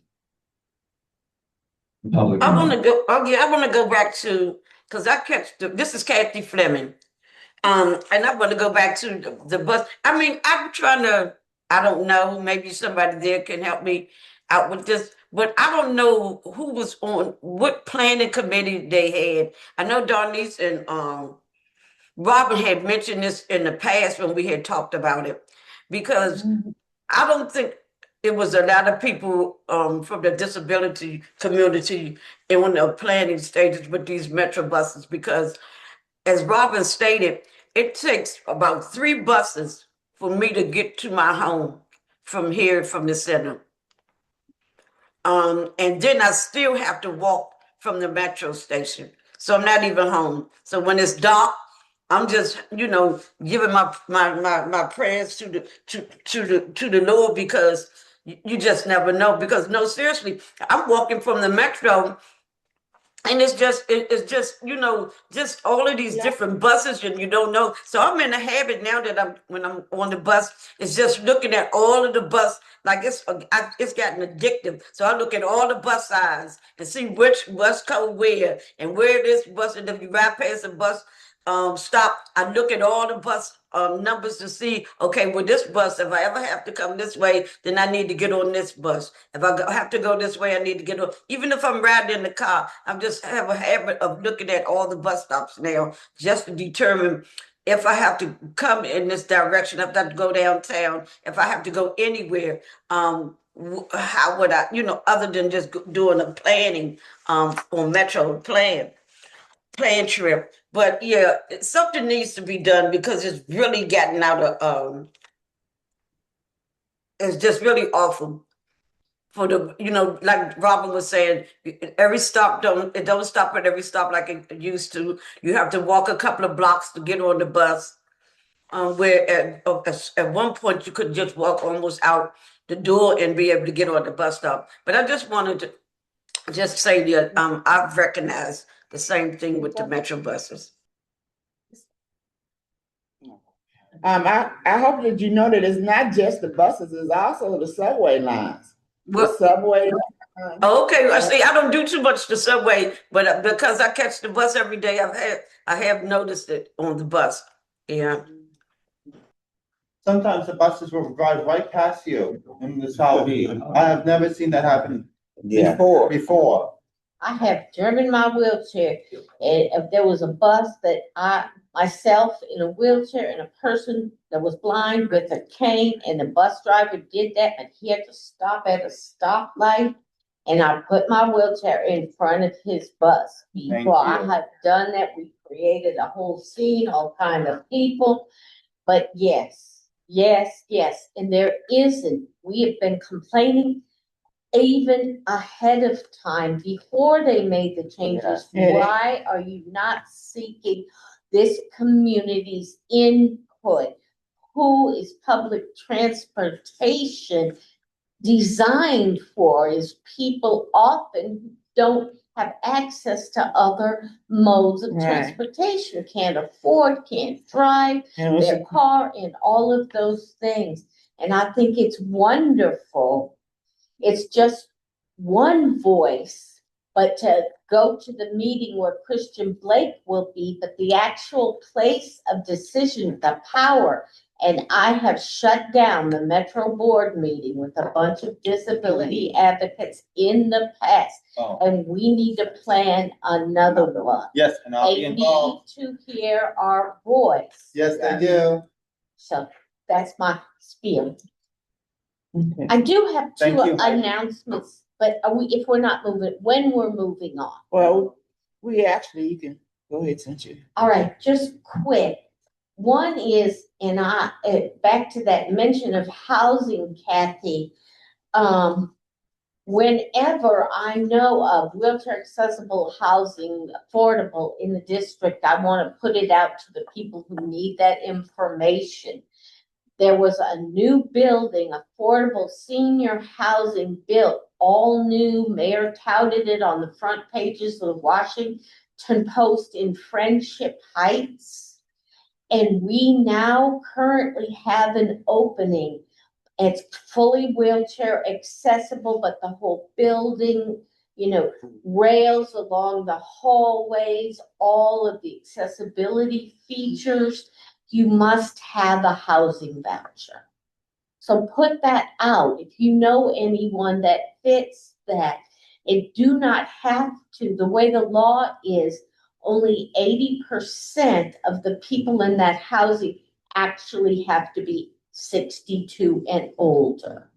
the public.
I want to go. Oh yeah, I want to go back to because I catch this is Kathy Fleming, and I want to go back to the bus. I mean, I'm trying to. I don't know. Maybe somebody there can help me out with this, but I don't know who was on what planning committee they had. I know Darnice and Robin had mentioned this in the past when we had talked about it, because I don't think it was a lot of people from the disability community in the planning stages with these metro buses, because as Robin stated, it takes about 3 buses for me to get to my home from here, from the center. And then I still have to walk from the metro station. So I'm not even home. So when it's dark, I'm just, you know, giving my prayers to the Lord, because you just never know. Because no, seriously, I'm walking from the metro, and it's just you know, just all of these different buses, and you don't know. So I'm in a habit now that when I'm on the bus, it's just looking at all of the bus, like it's gotten addictive. So I look at all the bus signs and see which bus go where and where this bus. And if you ride past the bus stop, I look at all the bus numbers to see, okay, well, this bus, if I ever have to come this way, then I need to get on this bus. If I have to go this way, I need to get on. Even if I'm riding in the car, I just have a habit of looking at all the bus stops now, just to determine if I have to come in this direction, if I have to go downtown, if I have to go anywhere. How would I, you know, other than just doing a planning on Metro plan trip. But yeah, something needs to be done, because it's really gotten out of it's just really awful for the, you know, like Robin was saying, every stop don't stop at every stop like it used to. You have to walk a couple of blocks to get on the bus. Where at one point you could just walk almost out the door and be able to get on the bus stop. But I just wanted to just say that I've recognized the same thing with the metro buses.
I hope that you know that it's not just the buses, it's also the subway lines. The subway lines.
Okay, I see. I don't do too much the subway, but because I catch the bus every day, I have noticed it on the bus. Yeah.
Sometimes the buses will drive right past you in the southeast. I have never seen that happen before.
I have driven my wheelchair. And if there was a bus that myself in a wheelchair and a person that was blind with a cane and the bus driver did that, and he had to stop at a stoplight. And I put my wheelchair in front of his bus. Before I had done that, we created a whole scene, all kind of people. But yes, yes, yes. And there isn't, we have been complaining even ahead of time, before they made the changes. Why are you not seeking this community's input? Who is public transportation designed for? Is people often don't have access to other modes of transportation, can't afford, can't drive their car, and all of those things. And I think it's wonderful. It's just one voice, but to go to the meeting where Christian Blake will be, but the actual place of decision, the power. And I have shut down the Metro Board meeting with a bunch of disability advocates in the past. And we need to plan another one.
Yes, and I'll be
They
involved.
need to hear our voice.
Yes, they do.
So that's my spiel.
Okay.
I do have two
Thank you.
announcements, but if we're not moving, when we're moving on.
Well, you can go ahead, since you.
All right, just quick. One is, and back to that mention of housing, Kathy. Whenever I know of wheelchair accessible housing, affordable in the district, I want to put it out to the people who need that information. There was a new building, affordable senior housing built, all new. Mayor touted it on the front pages of the Washington Post in Friendship Heights. And we now currently have an opening. It's fully wheelchair accessible, but the whole building, rails along the hallways, all of the accessibility features. You must have a housing voucher. So put that out. If you know anyone that fits that, and do not have to, the way the law is, only 80% of the people in that housing actually have to be 62 and older.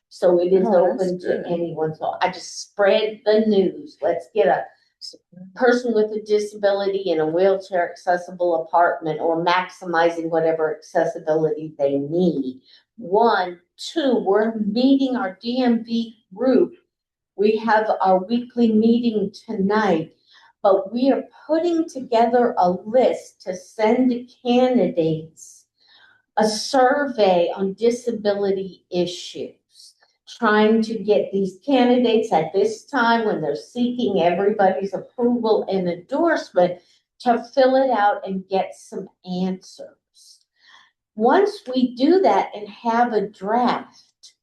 So it is open to anyone. So I just spread the news. Let's get a person with a disability in a wheelchair accessible apartment, or maximizing whatever accessibility they need. 1, 2, we're meeting our DMV group. We have our weekly meeting tonight, but we are putting together a list to send to candidates, a survey on disability issues. Trying to get these candidates at this time, when they're seeking everybody's approval and endorsement, to fill it out and get some answers. Once we do that and have a draft,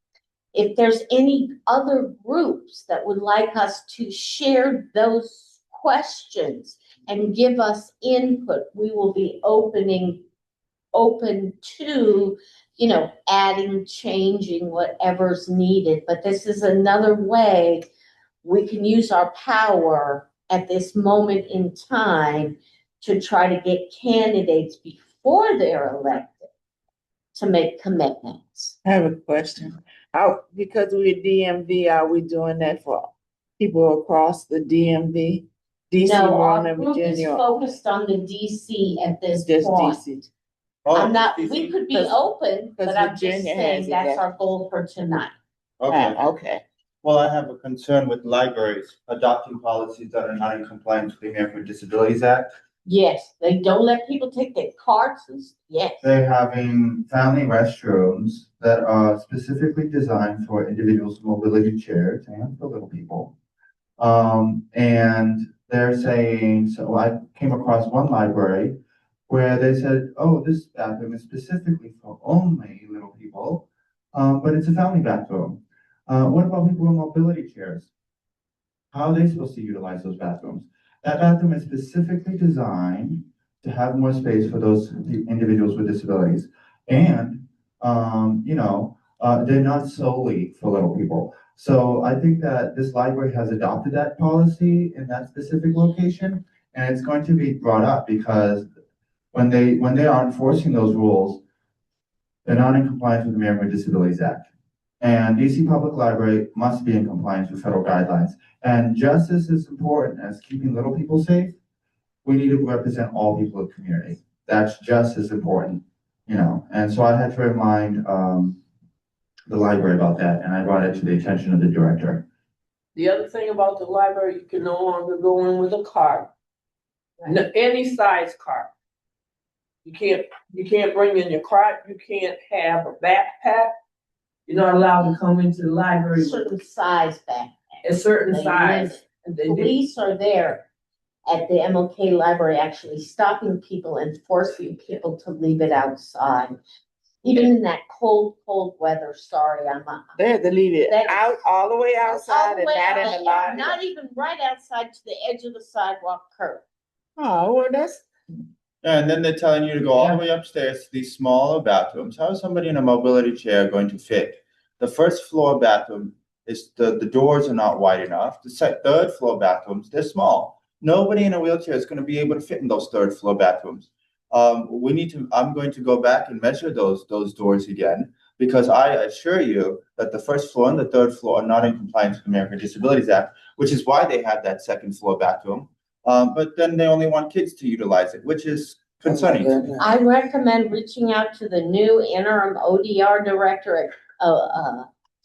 if there's any other groups that would like us to share those questions and give us input, we will be open to adding, changing whatever's needed. But this is another way we can use our power at this moment in time to try to get candidates before they're elected to make commitments.
I have a question. Because we're DMV, are we doing that for people across the DMV? DC,
No, our
Maryland,
group is
Virginia?
focused on the DC at this
Just
point.
DC.
I'm not, we could be open, but I'm just
Virginia
saying
has it,
that's our goal for tonight.
Okay.
Okay.
Well, I have a concern with libraries adopting policies that are not in compliance with the American with Disabilities Act.
Yes, they don't let people take their cards and, yes.
They're having family restrooms that are specifically designed for individuals with mobility chairs and for little people. And they're saying, so I came across one library where they said, oh, this bathroom is specifically for only little people, but it's a family bathroom. What about people with mobility chairs? How are they supposed to utilize those bathrooms? That bathroom is specifically designed to have more space for those individuals with disabilities. And, they're not solely for little people. So I think that this library has adopted that policy in that specific location, and it's going to be brought up because when they are enforcing those rules, they're not in compliance with the American with Disabilities Act. And DC Public Library must be in compliance with federal guidelines. And just as important as keeping little people safe, we need to represent all people in the community. That's just as important, you know. And so I had to remind the library about that, and I brought it to the attention of the director.
The other thing about the library, you can no longer go in with a cart, any size cart. You can't bring in your cart, you can't have a backpack. You're not allowed to come into the library with
Certain size backpack.
a certain
They
size.
Police are there at the MLK library actually stopping people and forcing people to leave it outside. Even in that cold weather, sorry,
They had to leave it
That-
out, all the way
all
outside
the
and
way
not in
out,
the library.
not even right outside to the edge of the sidewalk curb.
Oh, well, that's,
And then they're telling you to go all the way upstairs to these smaller bathrooms. How is somebody in a mobility chair going to fit? The first floor bathroom is the doors are not wide enough. The third floor bathrooms, they're small. Nobody in a wheelchair is going to be able to fit in those third floor bathrooms. I'm going to go back and measure those doors again, because I assure you that the first floor and the third floor are not in compliance with the American Disabilities Act, which is why they have that second floor bathroom. But then they only want kids to utilize it, which is concerning to me.
I recommend reaching out to the new interim ODR director,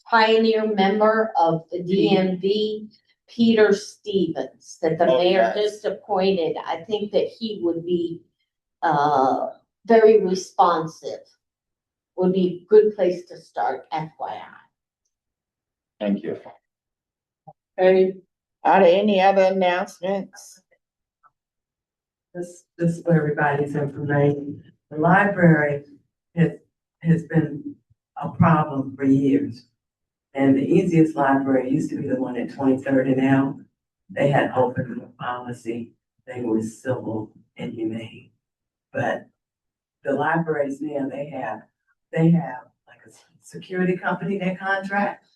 pioneer member of the DMV, Peter Stevens, that the mayor just appointed. I think that he would be very responsive. Would be a good place to start, FYI.
Thank you.
Hey,
are there any other announcements?
This is for everybody's information. The library has been a problem for years. And the easiest library used to be the one at 23rd and L. They had open door policy. They were civil and humane. But the libraries now, they have like a security company they contract.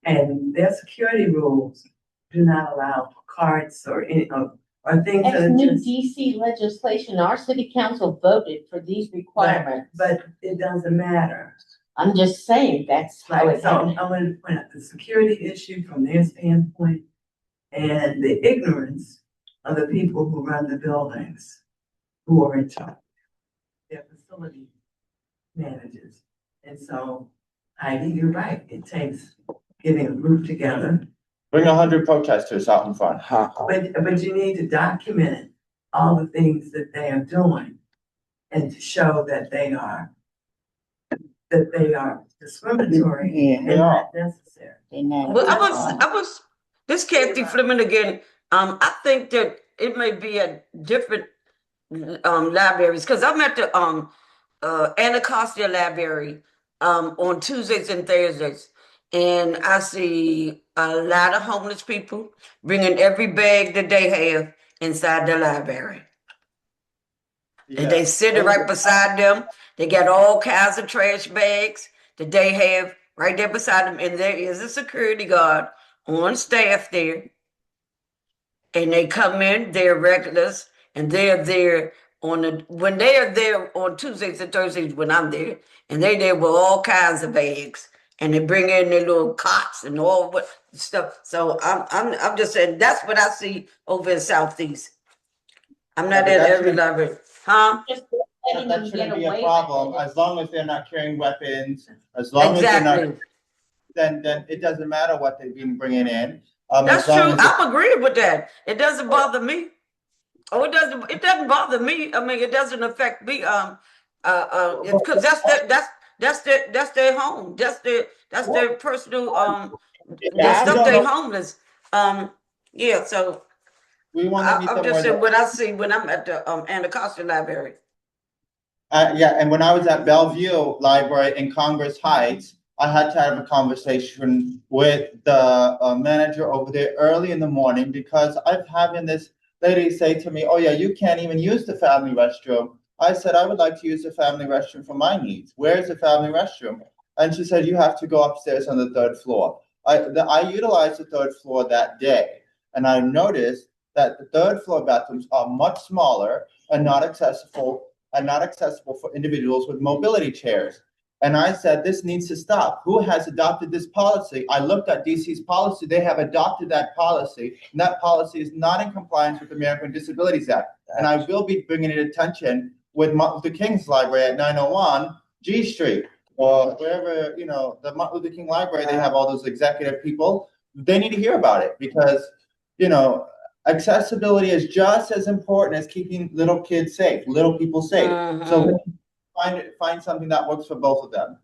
And their security rules do not allow for cards or any or things that
That's
are
new
just.
DC legislation. Our city council voted for these requirements.
But it doesn't matter.
I'm just saying that's how
Like,
it
so
happened.
I'm gonna point out the security issue from their standpoint and the ignorance of the people who run the buildings, who are in charge, their facility managers. And so, Heidi, you're right. It takes getting a group together.
Bring 100 protesters out in front.
But you need to document all the things that they are doing and to show that they are discriminatory and not necessary.
Well, I was, this Kathy Fleming again, I think that it may be at different, libraries, because I'm at the, Anacostia Library, on Tuesdays and Thursdays. And I see a lot of homeless people bringing every bag that they have inside the library. And they sit right beside them. They got all kinds of trash bags that they have right there beside them. And there is a security guard on staff there. And they come in, they're regulars, and they're there when they are there on Tuesdays and Thursdays when I'm there, and they there with all kinds of bags. And they bring in their little cots and all what stuff. So I'm just saying that's what I see over in Southeast. I'm not at every library. Huh?
That shouldn't be a problem, as long as they're not carrying weapons, as long as they're not, then it doesn't matter what they've been bringing in.
That's true. I'm agreeing with that. It doesn't bother me. Oh, it doesn't bother me. I mean, it doesn't affect me. Because that's their home. That's their personal their stuff. They homeless. Yeah. So
we want to meet
I'm
them
just
where
saying what I see when I'm at the Anacostia Library.
Yeah, and when I was at Bellevue Library in Congress Heights, I had to have a conversation with the manager over there early in the morning, because I'm having this lady say to me, "Oh yeah, you can't even use the family restroom." I said, "I would like to use the family restroom for my needs. Where is the family restroom?" And she said, "You have to go upstairs on the third floor." I utilized the third floor that day, and I noticed that the third floor bathrooms are much smaller and not accessible for individuals with mobility chairs. And I said, this needs to stop. Who has adopted this policy? I looked at DC's policy. They have adopted that policy, and that policy is not in compliance with the American Disabilities Act. And I will be bringing it attention with Martin Luther King's library at 901 G Street, or wherever, the Martin Luther King Library, they have all those executive people. They need to hear about it because, accessibility is just as important as keeping little kids safe, little people safe. So find something that works for both of them.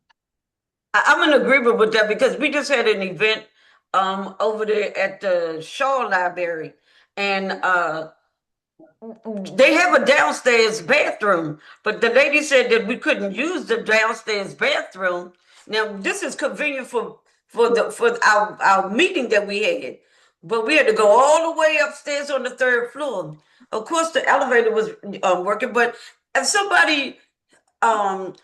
I'm in agreement with that because we just had an event over there at the Shaw Library, and they have a downstairs bathroom, but the lady said that we couldn't use the downstairs bathroom. Now this is convenient for our meeting that we had, but we had to go all the way upstairs on the third floor. Of course, the elevator was working, but if somebody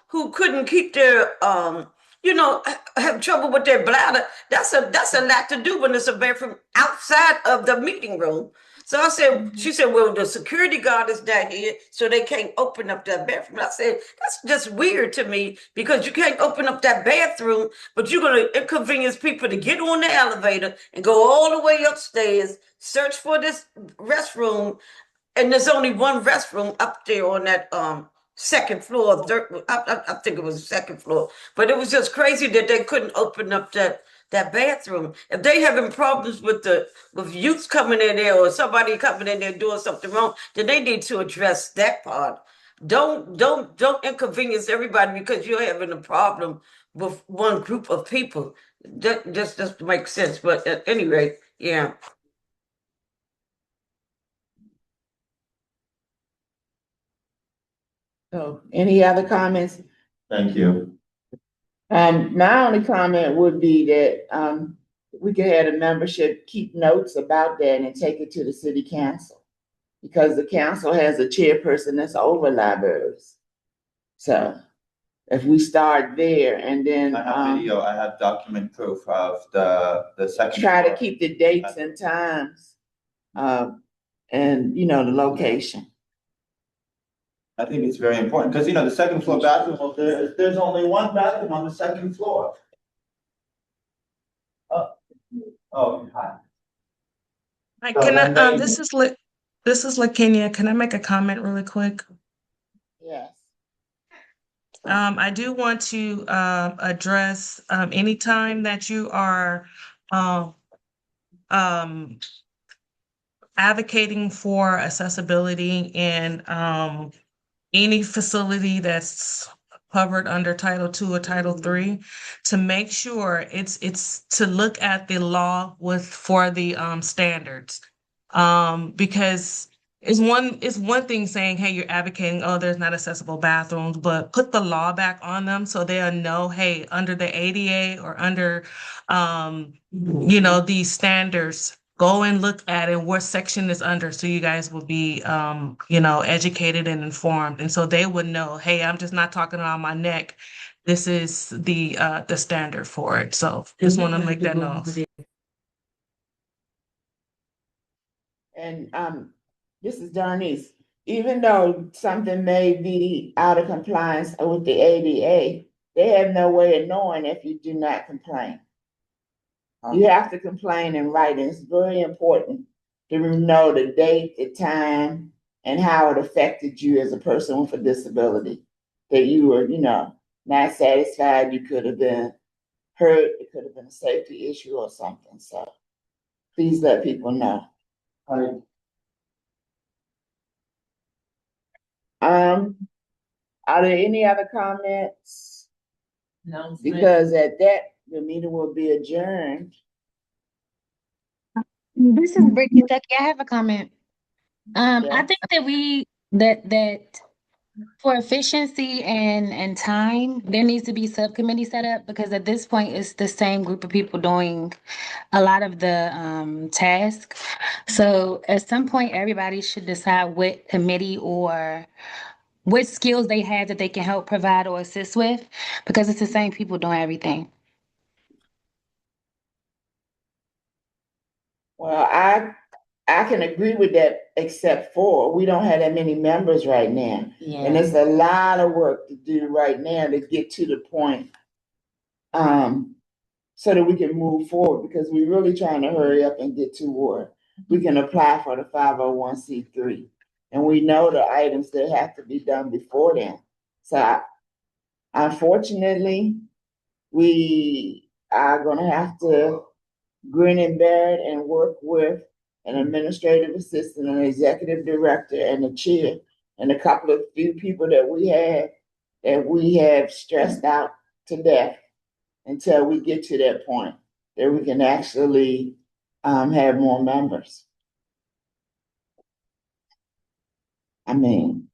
who couldn't keep their have trouble with their bladder, that's a lot to do when it's a bathroom outside of the meeting room. So I said, she said, well, the security guard is down here, so they can't open up that bathroom. I said, that's just weird to me because you can't open up that bathroom, but you're going to inconvenience people to get on the elevator and go all the way upstairs, search for this restroom, and there's only one restroom up there on that second floor. I think it was the second floor, but it was just crazy that they couldn't open up that bathroom. If they having problems with youth coming in there or somebody coming in there doing something wrong, then they need to address that part. Don't inconvenience everybody because you're having a problem with one group of people. That just doesn't make sense. But at any rate, yeah.
So, any other comments?
Thank you.
My only comment would be that, we could have a membership keep notes about that and take it to the city council. Because the council has a chairperson that's over libraries. So if we start there and then,
I have video, I have document proof of the second
try to
floor.
keep the dates and times, and the location.
I think it's very important because the second floor bathroom, there's only one bathroom on the second floor. Hi.
Hi,
So
can
then
I,
they-
this is LaKenya. Can I make a comment really quick?
Yes.
I do want to address anytime that you are advocating for accessibility in any facility that's covered under Title II or Title III, to make sure it's to look at the law for the standards. Because it's one thing saying, hey, you're advocating, oh, there's not accessible bathrooms, but put the law back on them so they'll know, hey, under the ADA or under these standards, go and look at it, what section is under, so you guys will be educated and informed. And so they would know, hey, I'm just not talking around my neck. This is the standard for it. So just want to make that known.
And this is Darnice. Even though something may be out of compliance with the ADA, they have no way of knowing if you do not complain. You have to complain in writing. It's very important to know the date, the time, and how it affected you as a person with a disability. That you were, not satisfied. You could have been hurt. It could have been a safety issue or something. So please let people know. Are there any other comments?
No.
Because at that, the meeting will be adjourned.
This is Brittany Stuckey. I have a comment. I
Yes.
think that for efficiency and time, there needs to be subcommittee set up because at this point it's the same group of people doing a lot of the tasks. So at some point, everybody should decide what committee or what skills they have that they can help provide or assist with, because it's the same people doing everything.
Well, I can agree with that, except for we don't have that many members right now. And
Yeah,
it's a lot of work to do right now to get to the point. So that we can move forward, because we're really trying to hurry up and get to where we can apply for the 501c3. And we know the items that have to be done before then. So unfortunately, we are gonna have to grin and bear it and work with an administrative assistant, an executive director, and a chair, and a couple of few people that we have stressed out to death until we get to that point that we can actually have more members. I mean,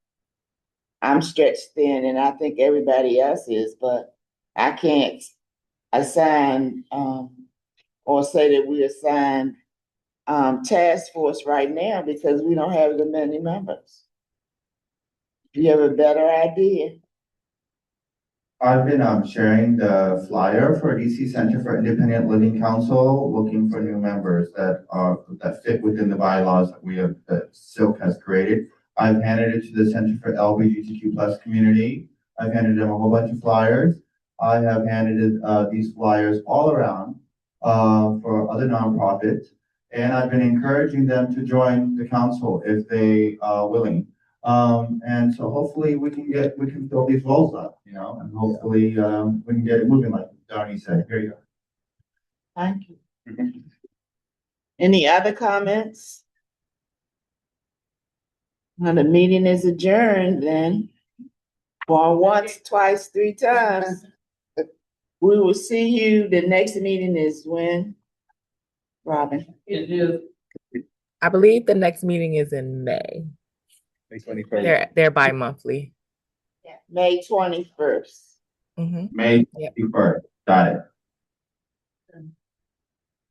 I'm stretched thin, and I think everybody else is, but I can't assign or say that we assign task force right now because we don't have the many members. If you have a better idea.
I've been sharing the flyer for DC Center for Independent Living Council, looking for new members that fit within the bylaws that SILC has created. I've handed it to the Center for LGBTQ+ community. I've handed them a whole bunch of flyers. I have handed these flyers all around for other nonprofits, and I've been encouraging them to join the council if they are willing. And so hopefully we can fill these roles up, and hopefully, we can get it moving like Donnie said. Here you go.
Thank you. Any other comments? Well, the meeting is adjourned then. Going once, twice, 3 times. We will see you. The next meeting is when? Robin?
It is.
I believe the next meeting is in May.
May 21st.
They're bi-monthly.
May 21st.
Mm-hmm.
May 21st. Got it.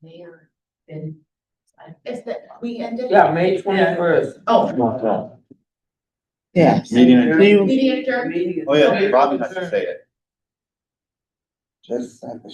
Mayor, then, is that, we ended?
Yeah, May 21st.
Oh.
Yes.
Meeting adjourned.
Meeting adjourned.
Oh yeah, Robin has to say it.
Just like a